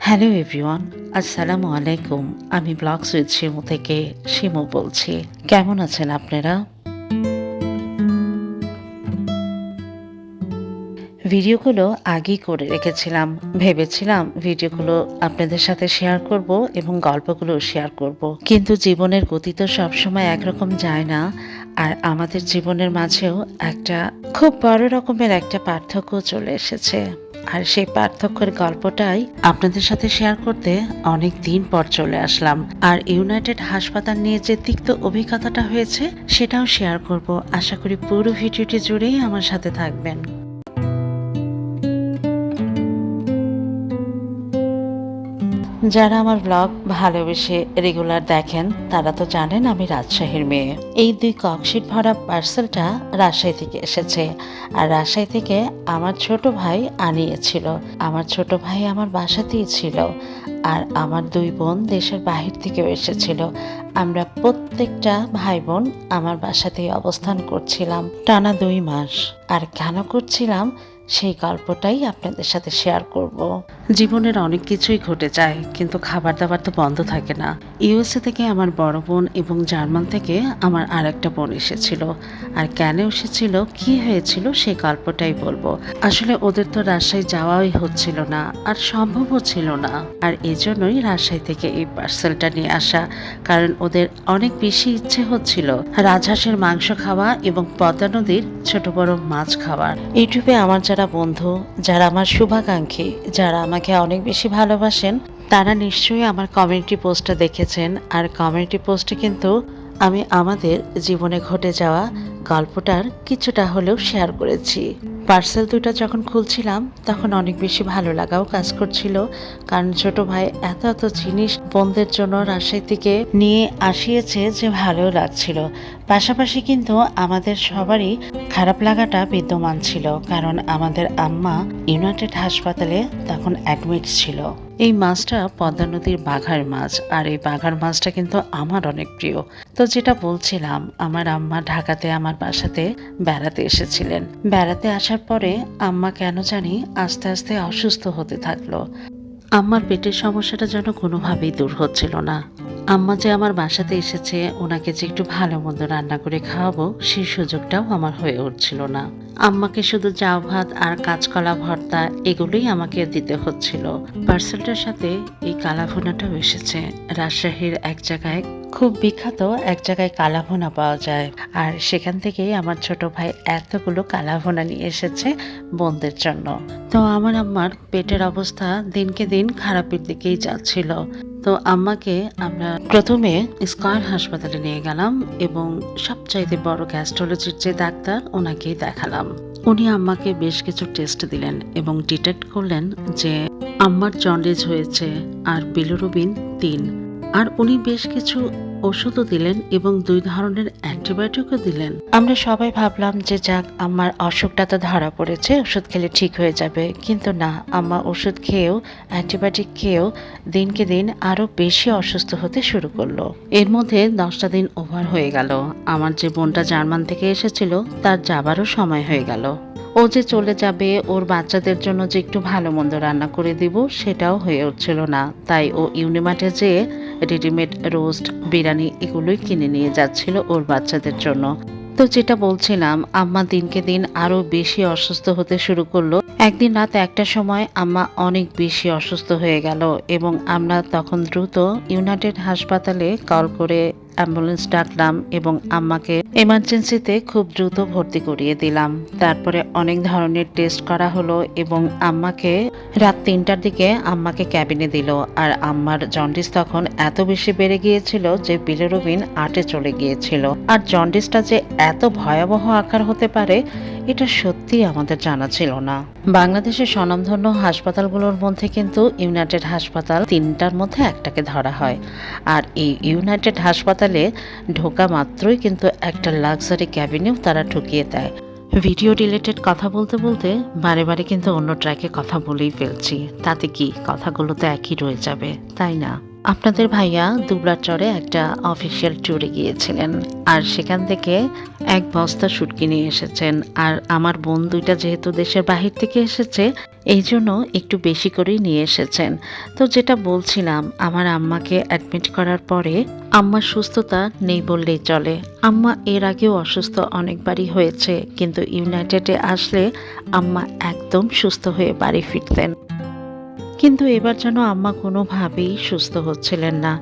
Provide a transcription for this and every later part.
Hello everyone, আসসালামু আলাইকুম। আমি ব্লগস উইথ শিমু থেকে শিমু বলছি। কেমন আছেন আপনারা? ভিডিওগুলো আগেই করে রেখেছিলাম। ভেবেছিলাম ভিডিওগুলো আপনাদের সাথে শেয়ার করব এবং গল্পগুলো শেয়ার করব। কিন্তু জীবনের গতি তো সবসময় একরকম যায় না। আর আমাদের জীবনের মাঝেও একটা খুব বড় রকমের একটা পার্থক্য চলে এসেছে। আর সেই পার্থক্যের গল্পটাই আপনাদের সাথে শেয়ার করতে অনেক দিন পর চলে আসলাম। আর ইউনাইটেড হাসপাতাল নিয়ে যে তিক্ত অভিজ্ঞতাটা হয়েছে সেটাও শেয়ার করব। আশা করি পুরো ভিডিওটি জুড়েই আমার সাথে থাকবেন। যারা আমার ব্লগ ভালোবেসে রেগুলার দেখেন তারা তো জানেন আমি রাজশাহীর মেয়ে। এই 2 ককশিট ভরা পার্সেলটা রাজশাহী থেকে এসেছে। আর রাজশাহী থেকে আমার ছোট ভাই আনিয়েছিল। আমার ছোট ভাই আমার বাসাতেই ছিল। আর আমার 2 বোন দেশের বাহির থেকেও এসেছিল। আমরা প্রত্যেকটা ভাই বোন আমার বাসাতেই অবস্থান করছিলাম টানা 2 মাস। আর কেন করছিলাম সেই গল্পটাই আপনাদের সাথে শেয়ার করব। জীবনের অনেক কিছুই ঘটে যায়, কিন্তু খাবার দাবার তো বন্ধ থাকে না। ইউএসএ থেকে আমার বড় বোন এবং জার্মান থেকে আমার আরেকটা বোন এসেছিল। আর কেন এসেছিল, কি হয়েছিল সেই গল্পটাই বলবো। আসলে ওদের তো রাজশাহী যাওয়াই হচ্ছিল না, আর সম্ভবও ছিল না। আর এই জন্যই রাজশাহী থেকে এই পার্সেলটা নিয়ে আসা, কারণ ওদের অনেক বেশি ইচ্ছে হচ্ছিল রাজহাঁসের মাংস খাওয়া এবং পদ্মা নদীর ছোট বড় মাছ খাওয়ার। ইউটিউবে আমার যারা বন্ধু, যারা আমার শুভাকাঙ্ক্ষী, যারা আমাকে অনেক বেশি ভালোবাসেন, তারা নিশ্চয়ই আমার কমিউনিটি পোস্টটা দেখেছেন। আর কমিউনিটি পোস্টে কিন্তু আমি আমাদের জীবনে ঘটে যাওয়া গল্পটার কিছুটা হলেও শেয়ার করেছি। পার্সেল দুটো যখন খুলছিলাম তখন অনেক বেশি ভালো লাগাও কাজ করছিল, কারণ ছোট ভাই এত এত জিনিস বোনদের জন্য রাজশাহী থেকে নিয়ে আসিয়েছে যে ভালোও লাগছিল। পাশাপাশি কিন্তু আমাদের সবারই খারাপ লাগাটা বিদ্যমান ছিল, কারণ আমাদের আম্মা ইউনাইটেড হাসপাতালে তখন অ্যাডমিট ছিল। এই মাছটা পদ্মা নদীর বাঘার মাছ, আর এই বাঘার মাছটা কিন্তু আমার অনেক প্রিয়। তো যেটা বলছিলাম, আমার আম্মা ঢাকাতে আমার বাসাতে বেড়াতে এসেছিলেন। বেড়াতে আসার পরে আম্মা কেন জানি আস্তে আস্তে অসুস্থ হতে থাকলো। আম্মার পেটের সমস্যাটা যেন কোনোভাবেই দূর হচ্ছিল না। আম্মা যে আমার বাসাতে এসেছে, ওনাকে যে একটু ভালো মন্দ রান্না করে খাওয়াবো সেই সুযোগটাও আমার হয়ে উঠছিল না। আম্মাকে শুধু চাউ ভাত আর কাঁচকলা ভর্তা এগুলোই আমাকে দিতে হচ্ছিল। পার্সেলটার সাথে এই কালাভুনাটাও এসেছে। রাজশাহীর এক জায়গায় খুব বিখ্যাত এক জায়গায় কালাভুনা পাওয়া যায়, আর সেখান থেকেই আমার ছোট ভাই এতগুলো কালাভুনা নিয়ে এসেছে বোনদের জন্য। তো আমার আম্মার পেটের অবস্থা দিনকে দিন খারাপের দিকেই যাচ্ছিল। তো আম্মাকে আমরা প্রথমে স্কয়ার হাসপাতালে নিয়ে গেলাম এবং সবচাইতে বড় গ্যাস্ট্রোলজির যে ডাক্তার, ওনাকেই দেখালাম। উনি আম্মাকে বেশ কিছু টেস্ট দিলেন এবং ডিটেক্ট করলেন যে আম্মার জন্ডিস হয়েছে আর বিলিরুবিন 3। আর উনি বেশ কিছু ওষুধও দিলেন এবং 2 ধরনের অ্যান্টিবায়োটিকও দিলেন। আমরা সবাই ভাবলাম যে যাক, আম্মার অসুখটা তো ধরা পড়েছে, ওষুধ খেলে ঠিক হয়ে যাবে। কিন্তু না, আম্মা ওষুধ খেয়েও অ্যান্টিবায়োটিক খেয়েও দিনকে দিন আরো বেশি অসুস্থ হতে শুরু করলো। এর মধ্যে 10টা দিন ওভার হয়ে গেল। আমার যে বোনটা জার্মান থেকে এসেছিল তার যাবারও সময় হয়ে গেল। ও যে চলে যাবে, ওর বাচ্চাদের জন্য যে একটু ভালো মন্দ রান্না করে দিব সেটাও হয়ে উঠছিল না। তাই ও ইউনিমার্টে যেয়ে রেডিমেড রোস্ট, বিরিয়ানি এগুলোই কিনে নিয়ে যাচ্ছিল ওর বাচ্চাদের জন্য। তো যেটা বলছিলাম, আম্মা দিনকে দিন আরো বেশি অসুস্থ হতে শুরু করলো। একদিন রাত 1টার সময় আম্মা অনেক বেশি অসুস্থ হয়ে গেল এবং আমরা তখন দ্রুত ইউনাইটেড হাসপাতালে কল করে অ্যাম্বুলেন্স ডাকলাম এবং আম্মাকে এমার্জেন্সিতে খুব দ্রুত ভর্তি করিয়ে দিলাম। তারপরে অনেক ধরনের টেস্ট করা হলো এবং আম্মাকে রাত 3টার দিকে আম্মাকে ক্যাবিনে দিল। আর আম্মার জন্ডিস তখন এত বেশি বেড়ে গিয়েছিল যে বিলিরুবিন 8-এ চলে গিয়েছিল। আর জন্ডিসটা যে এত ভয়াবহ আকার হতে পারে এটা সত্যি আমাদের জানা ছিল না। বাংলাদেশের স্বনামধন্য হাসপাতালগুলোর মধ্যে কিন্তু ইউনাইটেড হাসপাতাল 3টার মধ্যে একটাকে ধরা হয়। আর এই ইউনাইটেড হাসপাতালে ঢোকা মাত্রই কিন্তু একটা লাক্সারি ক্যাবিনেও তারা ঢুকিয়ে দেয়। ভিডিও রিলেটেড কথা বলতে বলতে বারে বারে কিন্তু অন্য ট্র্যাকে কথা বলেই ফেলছি। তাতে কি, কথাগুলো তো একই রয়ে যাবে, তাই না? আপনাদের ভাইয়া দুবলাচরে একটা অফিসিয়াল ট্যুরে গিয়েছিলেন, আর সেখান থেকে 1 বস্তা শুটকি নিয়ে এসেছেন। আর আমার বোন 2টা যেহেতু দেশের বাহির থেকে এসেছে, এই জন্য একটু বেশি করেই নিয়ে এসেছেন। তো যেটা বলছিলাম, আমার আম্মাকে অ্যাডমিট করার পরে আম্মার সুস্থতা নেই বললেই চলে। আম্মা এর আগেও অসুস্থ অনেকবারই হয়েছে, কিন্তু ইউনাইটেডে আসলে আম্মা একদম সুস্থ হয়ে বাড়ি ফিরতেন। কিন্তু এবার যেন আম্মা কোনোভাবেই সুস্থ হচ্ছিলেন না।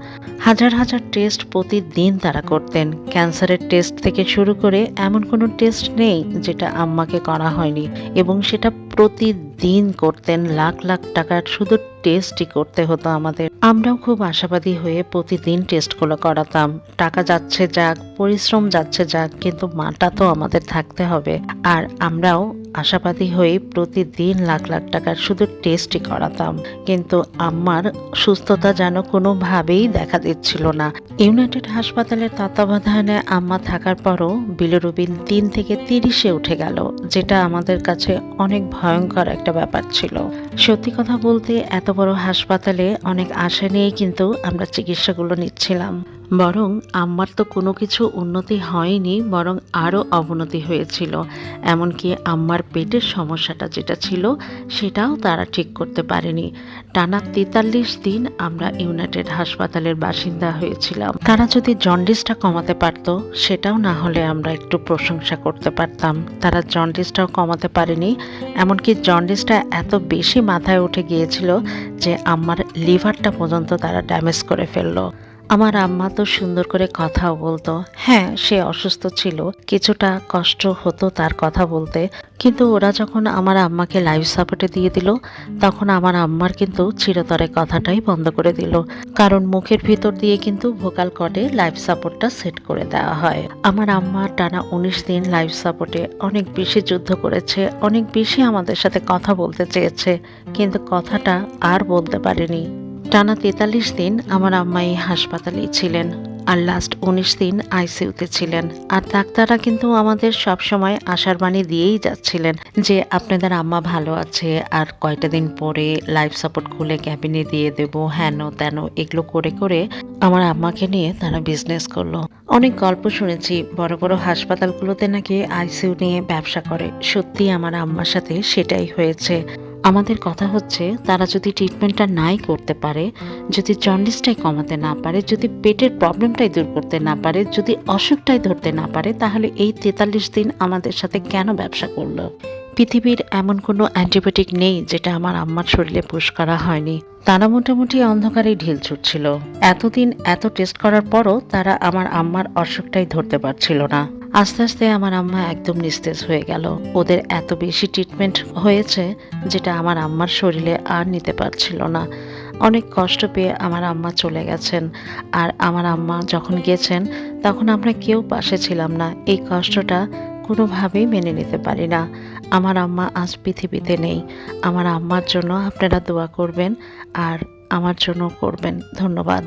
হাজার হাজার টেস্ট প্রতিদিন তারা করতেন। ক্যান্সারের টেস্ট থেকে শুরু করে এমন কোনো টেস্ট নেই যেটা আম্মাকে করা হয়নি, এবং সেটা প্রতিদিন করতেন। লাখ লাখ টাকার শুধু টেস্টই করতে হতো আমাদের। আমরাও খুব আশাবাদী হয়ে প্রতিদিন টেস্টগুলো করাতাম। টাকা যাচ্ছে যাক, পরিশ্রম যাচ্ছে যাক, কিন্তু মাটা তো আমাদের থাকতে হবে। আর আমরাও আশাবাদী হয়ে প্রতিদিন লাখ লাখ টাকার শুধু টেস্টই করাতাম, কিন্তু আম্মার সুস্থতা যেন কোনোভাবেই দেখা দিচ্ছিল না। ইউনাইটেড হাসপাতালের তত্ত্বাবধানে আম্মা থাকার পরও বিলিরুবিন 3 থেকে 30-এ উঠে গেল, যেটা আমাদের কাছে অনেক ভয়ঙ্কর একটা ব্যাপার ছিল। সত্যি কথা বলতে এত বড় হাসপাতালে অনেক আশা নিয়েই কিন্তু আমরা চিকিৎসাগুলো নিচ্ছিলাম। বরং আম্মার তো কোনো কিছু উন্নতি হয়নি, বরং আরও অবনতি হয়েছিল। এমনকি আম্মার পেটের সমস্যাটা যেটা ছিল সেটাও তারা ঠিক করতে পারেনি। টানা 43 দিন আমরা ইউনাইটেড হাসপাতালের বাসিন্দা হয়েছিলাম। তারা যদি জন্ডিসটা কমাতে পারতো, সেটাও না হলে আমরা একটু প্রশংসা করতে পারতাম। তারা জন্ডিসটাও কমাতে পারেনি। এমনকি জন্ডিসটা এত বেশি মাথায় উঠে গিয়েছিল যে আম্মার লিভারটা পর্যন্ত তারা ড্যামেজ করে ফেললো। আমার আম্মা তো সুন্দর করে কথাও বলতো। হ্যাঁ, সে অসুস্থ ছিল, কিছুটা কষ্ট হতো তার কথা বলতে, কিন্তু ওরা যখন আমার আম্মাকে লাইফ সাপোর্টে দিয়ে দিল, তখন আমার আম্মার কিন্তু চিরতরে কথাটাই বন্ধ করে দিল। কারণ মুখের ভিতর দিয়ে কিন্তু ভোকাল কর্ডে লাইফ সাপোর্টটা সেট করে দেওয়া হয়। আমার আম্মা টানা 19 দিন লাইফ সাপোর্টে অনেক বেশি যুদ্ধ করেছে, অনেক বেশি আমাদের সাথে কথা বলতে চেয়েছে, কিন্তু কথাটা আর বলতে পারেনি। টানা 43 দিন আমার আম্মা এই হাসপাতালেই ছিলেন, আর লাস্ট 19 দিন আইসিইউতে ছিলেন। আর ডাক্তাররা কিন্তু আমাদের সব সময় আশার বাণী দিয়েই যাচ্ছিলেন যে আপনাদের আম্মা ভালো আছে, আর কয়টা দিন পরে লাইফ সাপোর্ট খুলে ক্যাবিনে দিয়ে দেব, হেন তেন এগুলো করে করে আমার আম্মাকে নিয়ে তারা বিজনেস করলো। অনেক গল্প শুনেছি বড় বড় হাসপাতালগুলোতে নাকি আইসিইউ নিয়ে ব্যবসা করে। সত্যি আমার আম্মার সাথে সেটাই হয়েছে। আমাদের কথা হচ্ছে, তারা যদি ট্রিটমেন্টটা নাই করতে পারে, যদি জন্ডিসটাই কমাতে না পারে, যদি পেটের প্রবলেমটাই দূর করতে না পারে, যদি অসুখটাই ধরতে না পারে, তাহলে এই 43 দিন আমাদের সাথে কেন ব্যবসা করলো? পৃথিবীর এমন কোনো অ্যান্টিবায়োটিক নেই যেটা আমার আম্মার শরীরে পুশ করা হয়নি। তারা মোটামুটি অন্ধকারেই ঢিল ছুটছিল। এতদিন এত টেস্ট করার পরও তারা আমার আম্মার অসুখটাই ধরতে পারছিল না। আস্তে আস্তে আমার আম্মা একদম নিস্তেজ হয়ে গেল। ওদের এত বেশি ট্রিটমেন্ট হয়েছে যেটা আমার আম্মার শরীরে আর নিতে পারছিল না। অনেক কষ্ট পেয়ে আমার আম্মা চলে গেছেন। আর আমার আম্মা যখন গেছেন, তখন আমরা কেউ পাশে ছিলাম না। এই কষ্টটা কোনোভাবেই মেনে নিতে পারি না। আমার আম্মা আজ পৃথিবীতে নেই। আমার আম্মার জন্য আপনারা দোয়া করবেন, আর আমার জন্য করবেন। ধন্যবাদ।